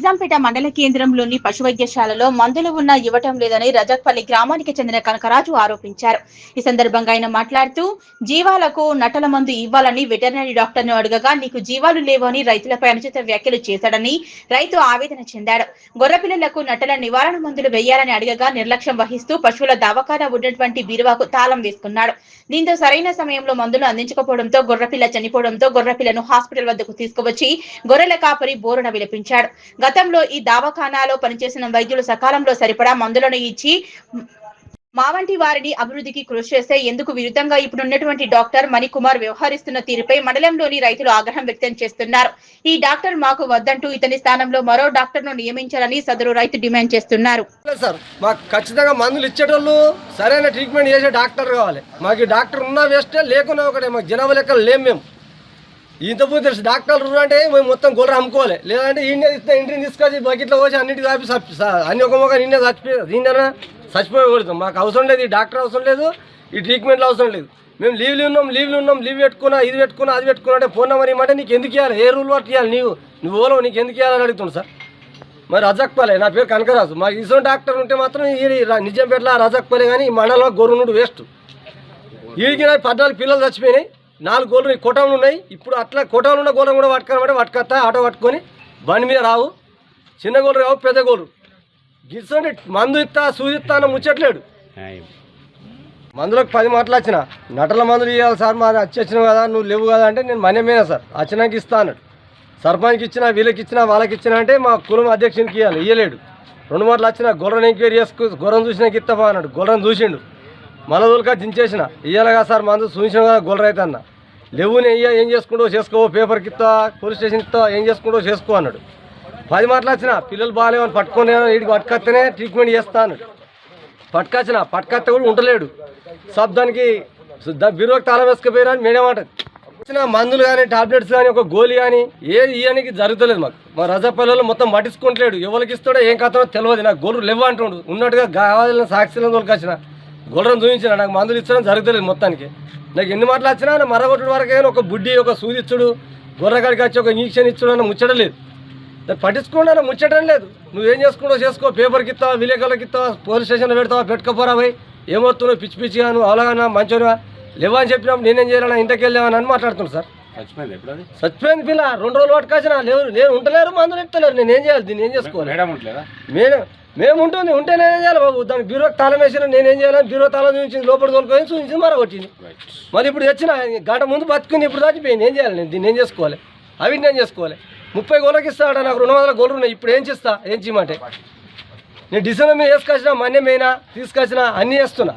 నిజాంపేట మండల కేంద్రంలోని పశు వైద్యశాలలో మందులు ఉన్నా ఇవ్వటం లేదని రజక్పల్లి గ్రామానికి చెందిన కనకరాజు ఆరోపించారు. ఈ సందర్భంగా ఆయన మాట్లాడుతూ జీవాలకు నటల మందు ఇవ్వాలని వెటర్నరీ డాక్టర్ను అడగగా నీకు జీవాలు లేవని రైతులపై అనుచిత వ్యాఖ్యలు చేశాడని రైతు ఆవేదన చెందాడు. గొర్రెపిల్లలకు నటల నివారణ మందులు వేయాలని అడగగా నిర్లక్ష్యం వహిస్తూ పశువుల దవాఖానా ఉన్నటువంటి బీరువాకు తాళం వేసుకున్నాడు. దీంతో సరైన సమయంలో మందులు అందించకపోవడంతో గొర్రెపిల్ల చనిపోవడంతో గొర్రెపిల్లను హాస్పిటల్ వద్దకు తీసుకువచ్చి గొర్రెల కాపరి బోరున విలపించాడు. గతంలో ఈ దవాఖానాలో పనిచేసిన వైద్యులు సకాలంలో సరిపడా మందులను ఇచ్చి మా వంటి వారిని అభివృద్ధికి కృషి చేస్తే ఎందుకు విరుద్ధంగా ఇప్పుడున్నటువంటి డాక్టర్ మణికుమార్ వ్యవహరిస్తున్న తీరుపై మండలంలోని రైతులు ఆగ్రహం వ్యక్తం చేస్తున్నారు. ఈ డాక్టర్ మాకు వద్దంటూ ఇతని స్థానంలో మరో డాక్టర్ ను నియమించాలని సదరు రైతు డిమాండ్ చేస్తున్నారు. సార్ మాకు ఖచ్చితంగా మందులు ఇచ్చేటోళ్ళు సరైన ట్రీట్మెంట్ చేసే డాక్టర్ కావాలి. మాకు డాక్టర్ ఉన్నా వేస్టే లేకున్నా ఒకటే. మాకు జనాభా లెక్కలు లేము. మేము ఇంతకు తెలుసు డాక్టర్లు అంటే మేము మొత్తం గొర్రె అమ్ముకోవాలి. లేదంటే ఇంటిని తీసుకొచ్చి బకెట్లో పోసి అన్నింటికి చాపి అన్ని ఒక మొక్క నిన్నే చచ్చిపోయకూడదు. మాకు అవసరం లేదు, ఈ డాక్టర్ అవసరం లేదు, ఈ ట్రీట్మెంట్లు అవసరం లేదు. మేము లీవ్లు ఉన్నాం లీవ్ పెట్టుకున్నా ఇది పెట్టుకున్నా అది పెట్టుకున్నా అంటే ఫోన్ నెంబర్ ఇవ్వమంటే నీకు ఎందుకు ఇవ్వాలి, ఏ రూల్ పట్టి ఇవ్వాలి, నువ్వు ఓలో నీకు ఎందుకు ఇవ్వాలని అడుగుతుంది సార్. మరి రజక్పల్లె, నా పేరు కనకరాజు. మాకు ఇసం డాక్టర్ ఉంటే మాత్రం నిజంపేటలో రజక్పల్లె కానీ ఈ మండలంలో గొర్రెనుడు వేస్ట్. వీడికి 14 పిల్లలు చచ్చిపోయినాయి, 4 గొర్రెలు కొటంలు ఉన్నాయి. ఇప్పుడు అట్లా కొటంలు ఉన్న గొర్రెలు కూడా పట్టుకోమంటే పట్టుకొస్తా ఆటో పట్టుకొని బండి మీద రావు. చిన్న గొర్రెలు రావు, పెద్ద గొర్రెలు గిసండి మందు ఇస్తా సూది ఇస్తా అన్న ముచ్చట్లేడు. మందులకు 10 మాటలు వచ్చిన నటల మందులు ఇవ్వాలి సార్, మా వచ్చినావు కదా నువ్వు లేవు కదా అంటే నేను మనమేనా సార్ వచ్చినాక ఇస్తా అన్నాడు. సర్పంచ్కి ఇచ్చినా వీళ్ళకి ఇచ్చినా వాళ్ళకి ఇచ్చినా అంటే మా కులం అధ్యక్షునికి ఇవ్వాలి, ఇవ్వలేడు. 2 మాటలు వచ్చిన గొర్రెను ఎంక్వైరీ చేసుకో గొర్రెను చూసినాక ఇస్తావా అన్నాడు. గొర్రెను చూసిండు, మళ్ళీ దొరికా దించేసిన ఇవ్వాలి కదా సార్ మందు చూసిన కదా గొర్రె అయితే అన్న. లేవు నేను ఏం చేసుకుంటావు చేసుకో, పేపర్కి ఇస్తా పోలీస్ స్టేషన్ ఇస్తా ఏం చేసుకుంటావు చేసుకో అన్నాడు. 10 మాటలు వచ్చిన పిల్లలు బాగాలేవని పట్టుకొని వీడికి పట్టుకొస్తేనే ట్రీట్మెంట్ చేస్తా అన్నాడు. పట్టుకొస్తే కూడా ఉండలేడు. శబ్దానికి బీరువాకి తాళం వేసుకుపోయినా అని మేడం అంటది. వచ్చిన మందులు కానీ టాబ్లెట్స్ కానీ ఒక గోళీ కానీ ఏది ఇవ్వడానికి జరుగుతలేదు. మాకు మా రజపల్లెలో మొత్తం పట్టించుకుంటలేడు. ఎవరికి ఇస్తాడో ఏం కథనో తెలియదు. నాకు గొర్రెలు లేవు అంటుండు. ఉన్నట్టుగా కావాలని సాక్షిలో తోలుకొచ్చిన గొర్రెను చూపించిన నాకు మందులు ఇచ్చడం జరుగుతలేదు. మొత్తానికి నాకు ఎన్ని మాటలు వచ్చినా మరగొట్టు వరకే ఒక బుడ్డి ఒక సూది ఇచ్చుడు గొర్రెకాడికి వచ్చి ఒక ఇంజక్షన్ ఇచ్చుడు అని ముచ్చటలేదు. పట్టించుకోండి ముచ్చటం లేదు. నువ్వేం చేసుకుంటావు చేసుకో, పేపర్కి ఇస్తావా విలేకరులకు ఇస్తావా పోలీస్ స్టేషన్లో పెడతావా పెట్టుకోపోరా పోయి ఏమవుతున్నావు పిచ్చి పిచ్చిగా నువ్వు అవలాగా మంచిగా లేవా అని చెప్పినప్పుడు నేనేం చేయాలని ఇంటికి వెళ్ళామని అని మాట్లాడుతున్నాను సార్. చచ్చిపోయింది పిల్ల 2 రోజులు పట్టుకొచ్చిన లేవు, నేను ఉంటలేరు మందులు ఇస్తలేరు. నేనేం చేయాలి, దీన్ని ఏం చేసుకోవాలి? మేము ఉంటుంది ఉంటే నేనేం చేయాలి బాబు? దానికి బీరోకి తాళం వేసిన నేనేం చేయాలని బీరో తాళం చూపించింది, లోపల తోలుకొని చూపించింది, మరొకటింది. మరి ఇప్పుడు తెచ్చిన గంట ముందు బతుకుని ఇప్పుడు చచ్చిపోయింది. ఏం చేయాలి? నేను దీన్ని ఏం చేసుకోవాలి? అవి నేను చేసుకోవాలి. 30 గోళ్ళకి ఇస్తాడు, నాకు 200 గోళ్ళు ఉన్నాయి. ఇప్పుడు ఏం చేస్తా? ఏం చేయమంటే నేను డిసెంబర్ మీద వేసుకొచ్చినా మన్యమైనా తీసుకొచ్చినా అన్నీ వేస్తున్నా.